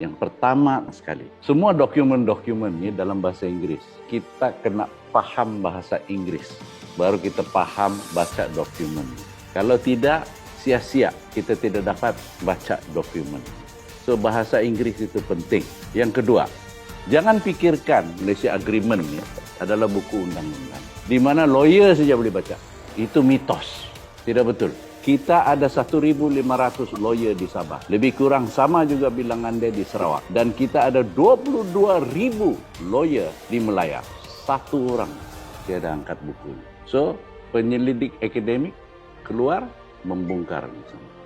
Yang pertama sekali, semua dokumen-dokumen ini dalam bahasa Inggris. Kita kena paham bahasa Inggris, baru kita paham baca dokumen. Kalau tidak, sia-sia kita tidak dapat baca dokumen. So, bahasa Inggris itu penting. Yang kedua, jangan pikirkan Malaysia Agreement ini adalah buku undang-undang, di mana lawyer saja boleh baca. Itu mitos, tidak betul. Kita ada 1.500 lawyer di Sabah. Lebih kurang sama juga bilangan dia di Sarawak. Dan kita ada 22.000 lawyer di Melaya. Satu orang tiada angkat buku. So, penyelidik akademik keluar membongkar.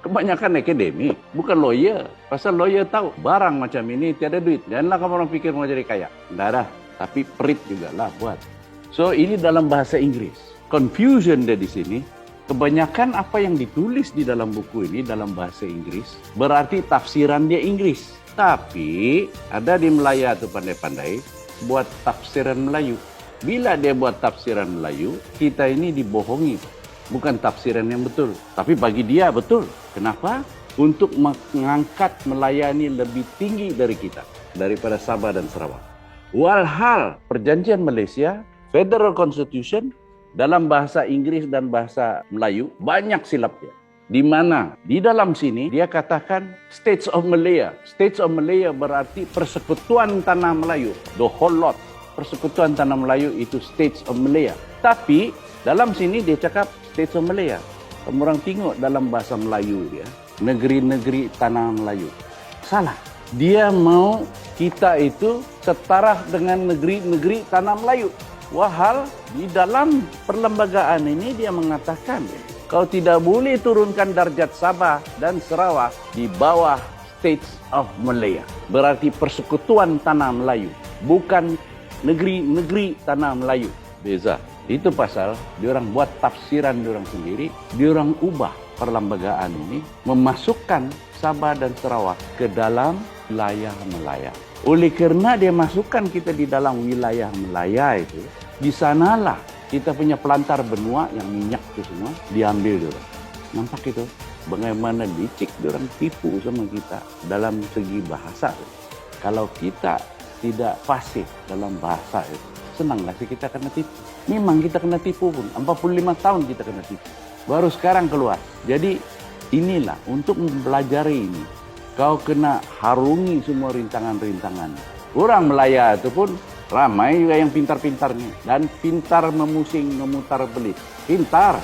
Kebanyakan akademik, bukan lawyer. Pasal lawyer tahu, barang macam ini tiada duit. Janganlah kamu orang pikir mau jadi kaya. Tidak ada. Tapi perit juga lah buat. So, ini dalam bahasa Inggris. Confusion dia di sini. Kebanyakan apa yang ditulis di dalam buku ini dalam bahasa Inggris berarti tafsiran dia Inggris. Tapi ada di Melaya tu pandai-pandai buat tafsiran Melayu. Bila dia buat tafsiran Melayu, kita ini dibohongi. Bukan tafsiran yang betul. Tapi bagi dia betul. Kenapa? Untuk mengangkat melayani lebih tinggi dari kita. Daripada Sabah dan Sarawak. Walhal perjanjian Malaysia, Federal Constitution, dalam bahasa Inggris dan bahasa Melayu banyak silapnya. Di mana di dalam sini dia katakan States of Malaya. States of Malaya berarti persekutuan tanah Melayu. The whole lot. Persekutuan tanah Melayu itu States of Malaya. Tapi dalam sini dia cakap States of Malaya. Kamu orang tengok dalam bahasa Melayu dia, negeri-negeri tanah Melayu. Salah. Dia mau kita itu setara dengan negeri-negeri tanah Melayu. Wahal di dalam perlembagaan ini dia mengatakan kau tidak boleh turunkan darjat Sabah dan Sarawak di bawah States of Malaya. Berarti persekutuan tanah Melayu, bukan negeri-negeri tanah Melayu. Beza. Itu pasal diorang buat tafsiran diorang sendiri, diorang ubah perlembagaan ini memasukkan Sabah dan Sarawak ke dalam wilayah Melaya. Oleh kerana dia masukkan kita di dalam wilayah Melaya itu, di sanalah kita punya pelantar benua yang minyak itu semua diambil diorang. Nampak itu? Bagaimana licik diorang tipu sama kita dalam segi bahasa. Kalau kita tidak fasih dalam bahasa itu, senanglah sih kita kena tipu. Memang kita kena tipu pun. 45 tahun kita kena tipu. Baru sekarang keluar. Jadi inilah untuk mempelajari ini. Kau kena harungi semua rintangan-rintangan. Orang Melaya itu pun ramai juga yang pintar-pintarnya. Dan pintar memusing, memutar belit. Pintar.